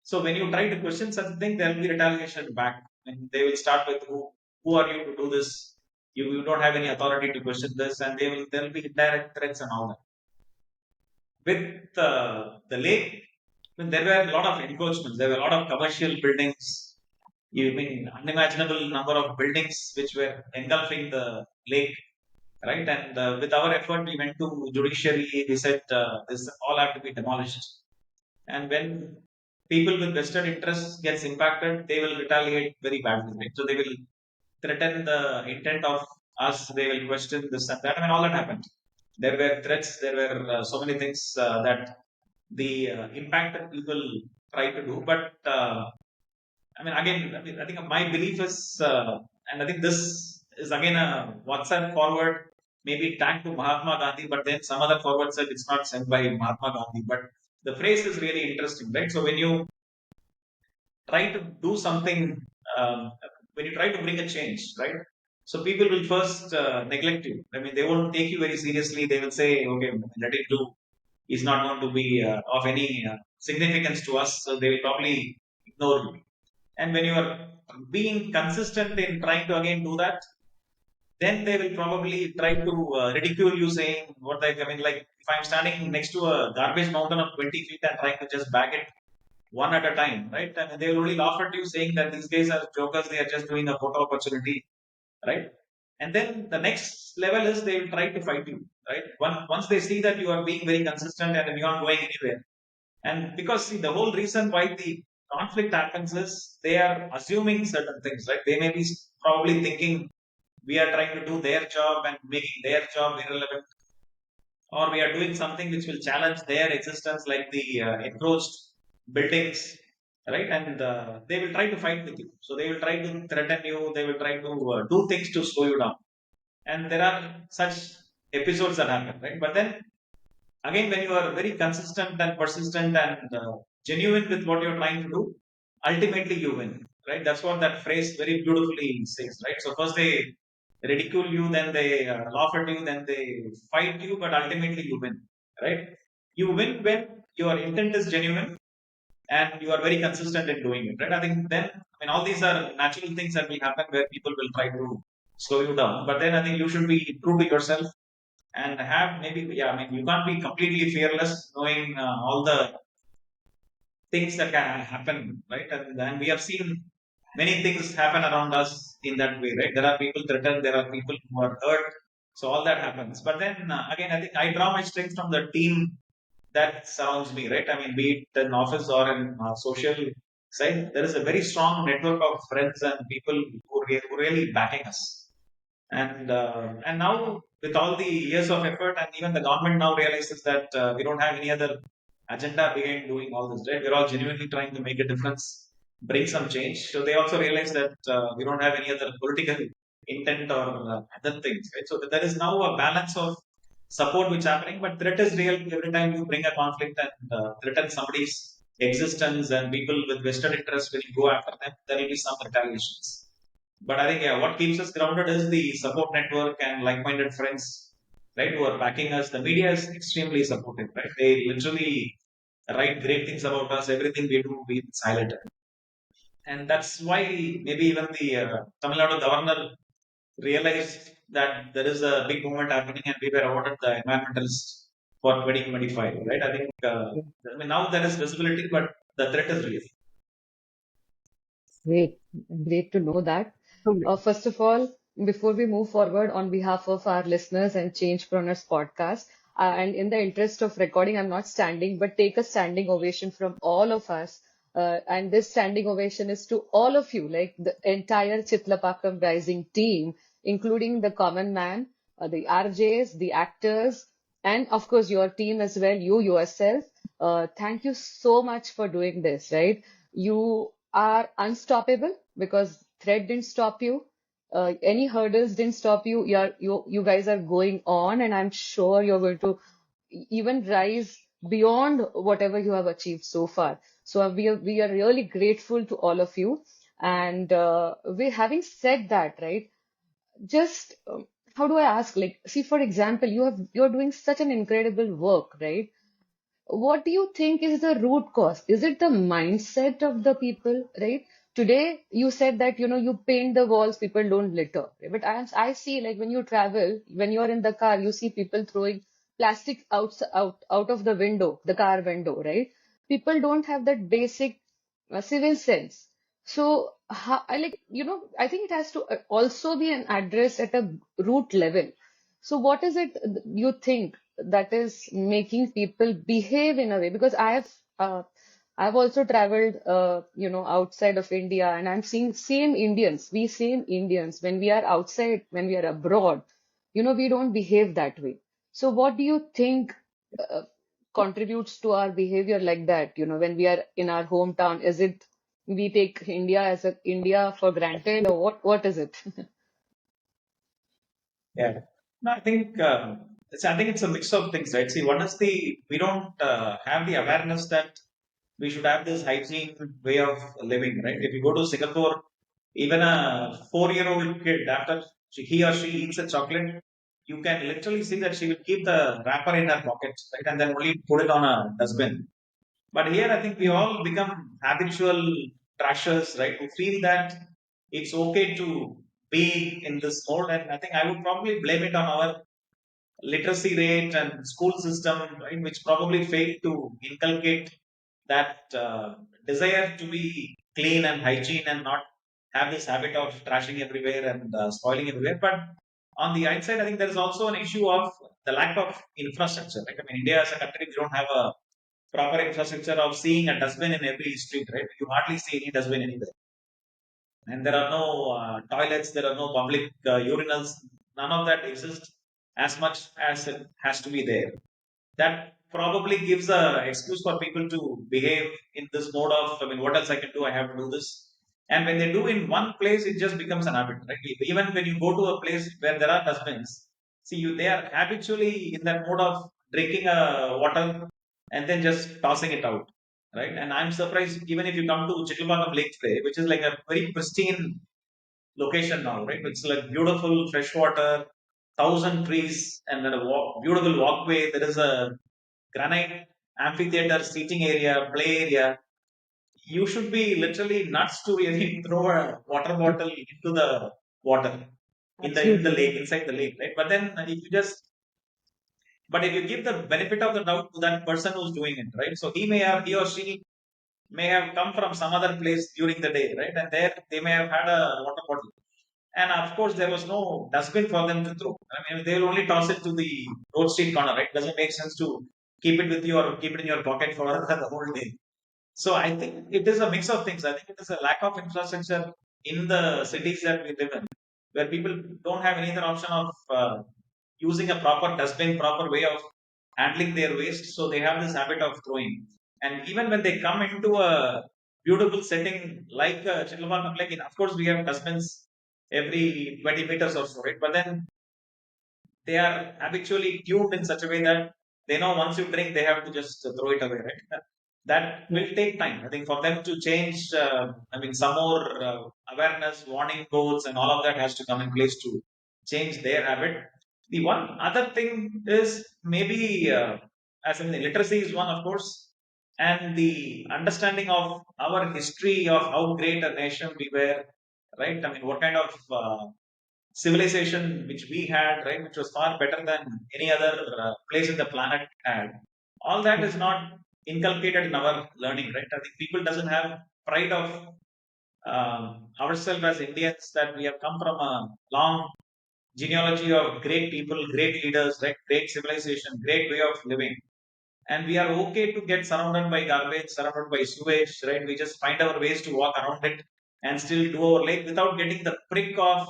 So when you try to question such a thing, there will be retaliation back. And they will start with who are you to do this? You don't have any authority to question this, and there will be indirect threats and all that. With the lake, I mean, there were a lot of encroachments. There were a lot of commercial buildings. You mean unimaginable number of buildings which were engulfing the lake, right? And with our effort, we went to judiciary. We said this all have to be demolished. And when people with vested interests gets impacted, they will retaliate very badly, right? So they will threaten the intent of us. They will question this and that. I mean, all that happened. There were threats. There were so many things that the impacted people try to do. But I mean, again, I think my belief is, and I think this is again a WhatsApp forward, maybe tagged to Mahatma Gandhi, but then some other forward said it's not sent by Mahatma Gandhi. But the phrase is really interesting, right? So when you try to do something, um, when you try to bring a change, right? So people will first neglect you. I mean, they won't take you very seriously. They will say, okay, let it do. He's not going to be of any significance to us. So they will probably ignore you. And when you are being consistent in trying to again do that, then they will probably try to ridicule you, saying what they, I mean, like if I'm standing next to a garbage mountain of 20 feet and trying to just bag it one at a time, right? I mean, they will only laugh at you, saying that these guys are jokers, they are just doing a photo opportunity, right? And then the next level is they will try to fight you, right? Once they see that you are being very consistent and you're not going anywhere, and because see, the whole reason why the conflict happens is they are assuming certain things, right? They may be probably thinking we are trying to do their job and making their job irrelevant, or we are doing something which will challenge their existence, like the enclosed buildings, right? And they will try to fight with you. So they will try to threaten you. They will try to do things to slow you down. And there are such episodes that happen, right? But then again, when you are very consistent and persistent and genuine with what you're trying to do, ultimately you win, right? That's what that phrase very beautifully says, right? So first they ridicule you, then they laugh at you, then they fight you, but ultimately you win, right? You win when your intent is genuine and you are very consistent in doing it, right? I think then, I mean, all these are natural things that will happen where people will try to slow you down, but then I think you should be true to yourself and have maybe, yeah, I mean, you can't be completely fearless knowing all the things that can happen, right? And we have seen many things happen around us in that way, right? There are people threatened, there are people who are hurt, so all that happens. But then again, I think I draw my strength from the team that surrounds me, right? I mean, be it in office or in social side, there is a very strong network of friends and people who really backing us. And now with all the years of effort, and even the government now realizes that we don't have any other agenda behind doing all this, right? We're all genuinely trying to make a difference, bring some change. So they also realize that we don't have any other political intent or other things, right? So there is now a balance of support which is happening, but threat is real every time you bring a conflict and threaten somebody's existence and people with vested interest. When you go after them, there will be some retaliations. But I think, yeah, what keeps us grounded is the support network and like-minded friends, right, who are backing us. The media is extremely supportive, right? They literally write great things about us. Everything we do, we highlight it. And that's why maybe even the Tamil Nadu governor realized that there is a big movement happening and we were awarded the environmentalist for 2025, right? I think, I mean, now there is visibility, but the threat is real. Great, great to know that. Truly. First of all, before we move forward, on behalf of our listeners and Changepreneurs podcast, and in the interest of recording, I'm not standing, but take a standing ovation from all of us. And this standing ovation is to all of you, like the entire Chitlapakkam Rising team, including the common man, the RJs, the actors, and of course your team as well, you yourself. Thank you so much for doing this, right? You are unstoppable because threat didn't stop you. Any hurdles didn't stop you. You guys are going on, and I'm sure you're going to even rise beyond whatever you have achieved so far. So we are really grateful to all of you. And we having said that, right? Just how do I ask? Like, see, for example, you're doing such an incredible work, right? What do you think is the root cause? Is it the mindset of the people, right? Today, you said that, you paint the walls, people don't litter. But I see, like, when you travel, when you're in the car, you see people throwing plastic out of the window, the car window, right? People don't have that basic civil sense. So, I think it has to also be an address at a root level. So what is it you think that is making people behave in a way? Because I've also traveled outside of India, and I'm seeing same Indians when we are outside, when we are abroad, we don't behave that way. So what do you think uh, contributes to our behavior like that? When we are in our hometown, is it we take India for granted, or what is it? Yeah. No, I think it's a mix of things, right? See, one is we don't have the awareness that we should have this hygiene way of living, right? If you go to Singapore, even a 4-year-old kid, after he or she eats a chocolate, you can literally see that she will keep the wrapper in her pocket, right? And then only put it on a dustbin. But here, I think we Mm. all become habitual trashers, right? Who feel that it's okay to be in this mode. And I think I would probably blame it on our literacy rate and school system, right, which probably failed to inculcate that desire to be clean and hygiene and not have this habit of trashing everywhere and spoiling everywhere. But on the outside, I think there is also an issue of the lack of infrastructure. Right? I mean, India as a country, we don't have a proper infrastructure of seeing a dustbin in every street. Right? You hardly see any dustbin anywhere, and there are no toilets, there are no public urinals. None of that exists as much as it has to be there. That probably gives a excuse for people to behave in this mode of, I mean, what else I can do? I have to do this. And when they do in one place, it just becomes an habit, right? Even when you go to a place where there are dustbins, see, you they are habitually in that mode of drinking water and then just tossing it out, right? And I'm surprised, even if you come to Chitlapakkam Lake today, which is like a very pristine location now, right? It's like beautiful fresh water, 1,000 trees, and then a beautiful walkway. There is a granite amphitheater, seating area, play area. You should be literally nuts to really throw a water bottle into the water in the Absolutely. lake, inside the lake, right? But then if you just but if you give the benefit of the doubt to that person who's doing it, right? So he or she may have come from some other place during the day, right? And there they may have had a water bottle. And of course, there was no dustbin for them to throw. I mean, they will only toss it to the road street corner, right? Doesn't make sense to keep it with you or keep it in your pocket for the whole day. So I think it is a mix of things. I think it is a lack of infrastructure in the cities that we live in, where people don't have any other option of using a proper dustbin, proper way of handling their waste. So they have this habit of throwing. And even when they come into a beautiful setting like Chitlapakkam Lake, of course we have dustbins every 20 meters or so, right? But then they are habitually tuned in such a way that they know once you drink, they have to just throw it away, right? That Yeah. will take time. I think for them to change, I mean, some more awareness, warning codes, and all of that has to come in place to change their habit. The one other thing is maybe, as in the literacy is one, of course, and the understanding of our history of how great a nation we were, right? I mean, what kind of civilization which we had, right, which was far better than any other place in the planet had. All that Yeah. is not inculcated in our learning, right? I think people doesn't have pride of ourselves as Indians that we have come from a long genealogy of great people, great leaders, right, great civilization, great way of living, and we are okay to get surrounded by garbage, surrounded by sewage, right? We just find our ways to walk around it and still do our life without getting the prick of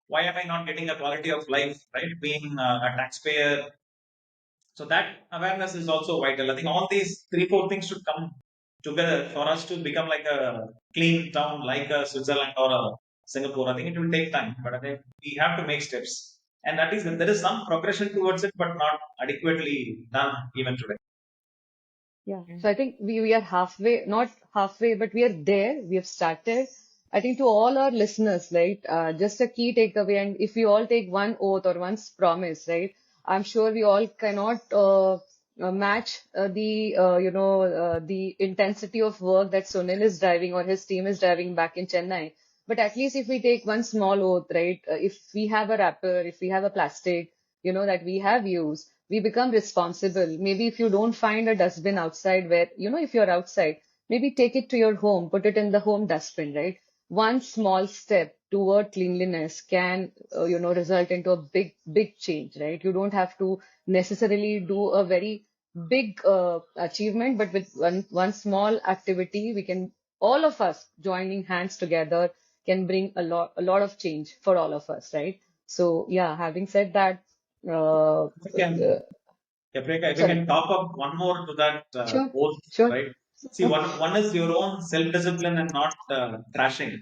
why am I not getting a quality of life, right? Being a taxpayer. So that awareness is also vital. I think all these three, four things should come together for us to become like a clean town, like a Switzerland or a Singapore. I think it will take time, but I think we have to make steps. And that is there is some progression towards it, but not adequately done even today. Yeah. Mm. So I think we are halfway, not halfway, but we are there. We have started. I think to all our listeners, right, just a key takeaway, and if we all take one oath or one promise, right, I'm sure we all cannot match the intensity of work that Sunil is driving or his team is driving back in Chennai. But at least if we take one small oath, right, if we have a wrapper, if we have a plastic, that we have used, we become responsible. Maybe if you don't find a dustbin outside where, if you're outside, maybe take it to your home, put it in the home dustbin, right? One small step toward cleanliness can, result into a big, big change, right? You don't have to necessarily do a very big achievement, but with one small activity, we can, all of us joining hands together can bring a lot of change for all of us, right? So yeah, having said that, We can, yeah, Priyanka, if we sorry. can top up one more to that Sure, oath, sure. right? See, one is your own self-discipline and not trashing.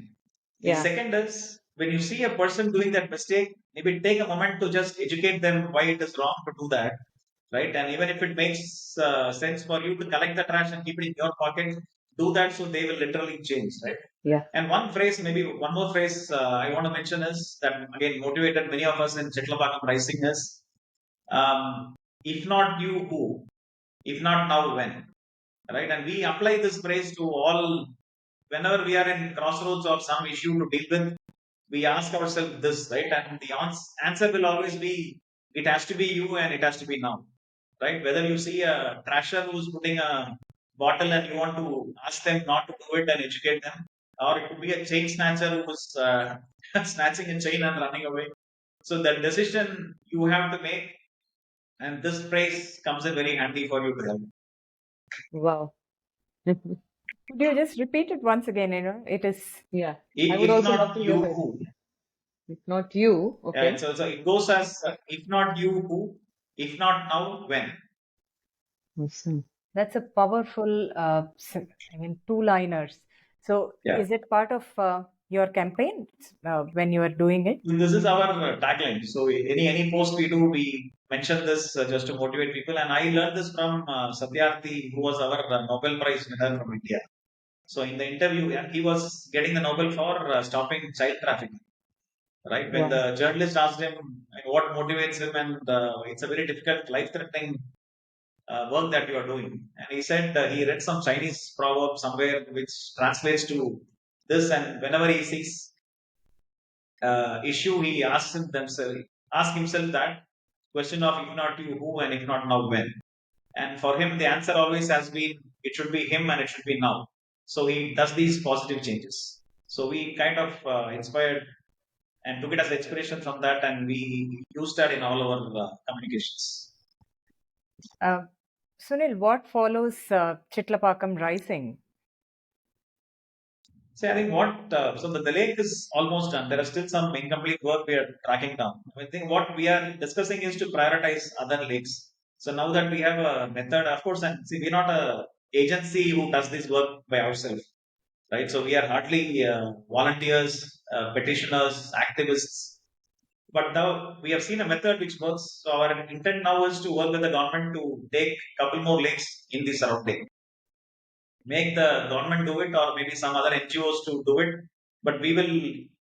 The Yeah, second is when you see a person doing that mistake, maybe take a moment to just educate them why it is wrong to do that. right? And even if it makes sense for you to collect the trash and keep it in your pocket, do that so they will literally change, right? Yeah. And one phrase, maybe one more phrase I want to mention is that again motivated many of us in Chitlapakkam Rising is if not you, who? If not now, when? Right? And we apply this phrase to all whenever we are in crossroads or some issue to deal with. We ask ourselves this, right? And the answer will always be it has to be you and it has to be now, right? Whether you see a trasher who's putting a bottle and you want to ask them not to do it and educate them, or it could be a chain snatcher who's snatching a chain and running away. So the decision you have to make, and this phrase comes in very handy for you to help. Wow. Could you just repeat it once again? It is. Yeah. If, I would if also love not to you, hear it. who? If not you, Yeah, okay. so it goes as if not you, who? If not now, when? Awesome. That's a powerful, two-liners. So, Yeah. is it part of your campaign when you are doing it? This is our tagline. So any post we do, we mention this just to motivate people. And I learned this from Satyarthi, who was our Nobel Prize winner from India. So in the interview, and he was getting the Nobel for stopping child trafficking. Right, when Wow. the journalist asked him what motivates him, and it's a very difficult, life-threatening work that you are doing, and he said he read some Chinese proverb somewhere which translates to this, and whenever he sees issue, he ask himself that question of if not you, who, and if not now, when. And for him, the answer always has been it should be him and it should be now. So he does these positive changes. So we kind of inspired and took it as inspiration from that, and we used that in all our communications. Sunil, what follows Chitlapakkam Rising? See, I think so the lake is almost done. There are still some incomplete work we are tracking down. I think what we are discussing is to prioritize other lakes. So now that we have a method, of course, and see, we're not a agency who does this work by ourselves, right? So we are hardly volunteers, petitioners, activists. But now we have seen a method which works. So our intent now is to work with the government to take a couple more lakes in the surrounding. Make the government do it or maybe some other NGOs to do it. But we will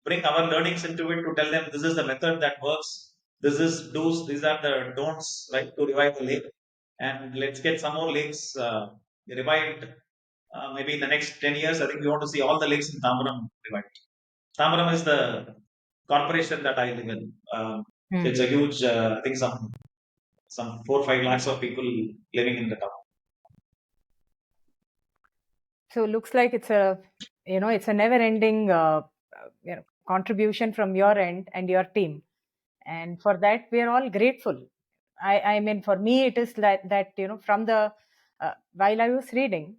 bring our learnings into it to tell them this is the method that works. This is do's, these are the don'ts, right, to revive the lake. And let's get some more lakes revived. Maybe in the next 10 years, I think we want to see all the lakes in Tambaram revived. Tambaram is the corporation that I live in. So it's a huge, I think some 4-5 lakhs of people living in the town. So looks like it's a never-ending contribution from your end and your team, and for that we are all grateful. I mean, for me it is that from the while I was reading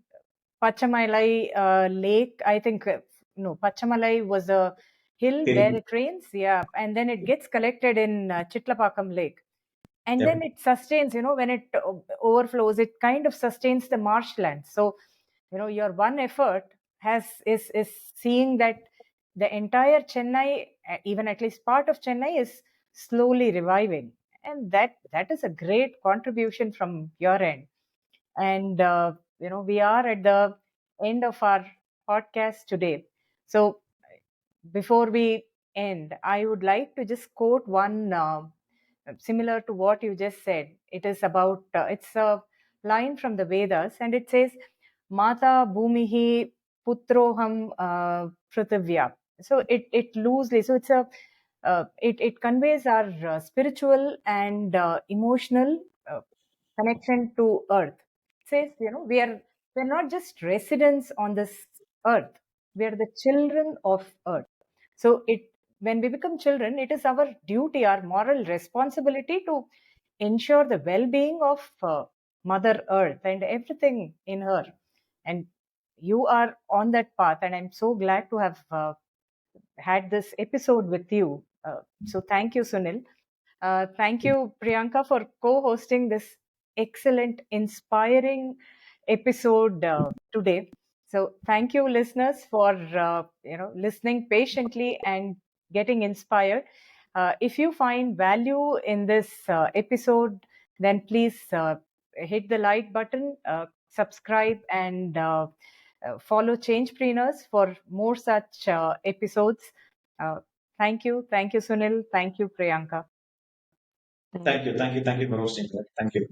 Pachamalai lake, I think Pachamalai was a hill where it rains, yeah, and then it gets collected in Chitlapakkam Lake, and Yep. then it sustains. When it overflows, it kind of sustains the marshland. So your one effort is seeing that the entire Chennai, even at least part of Chennai, is slowly reviving, and that is a great contribution from your end. And we are at the end of our podcast today. So before we end, I would like to just quote one similar to what you just said. It is about it's a line from the Vedas, and it says Mata Bhumihi Putroham Prithivya. So it loosely, so it's a it conveys our spiritual and emotional connection to earth. It says, we're not just residents on this earth, we are the children of earth. So when we become children, it is our duty, our moral responsibility to ensure the well-being of Mother Earth and everything in her. And you are on that path, and I'm so glad to have had this episode with you. So thank you, Sunil. Thank you, Priyanka, for co-hosting this excellent, inspiring episode today. So thank you, listeners, for listening patiently and getting inspired. If you find value in this episode, then please hit the like button, subscribe, and follow Changepreneurs for more such episodes. Uh, thank you. Thank you, Sunil. Thank you, Priyanka. Thank you for hosting that. Thank you.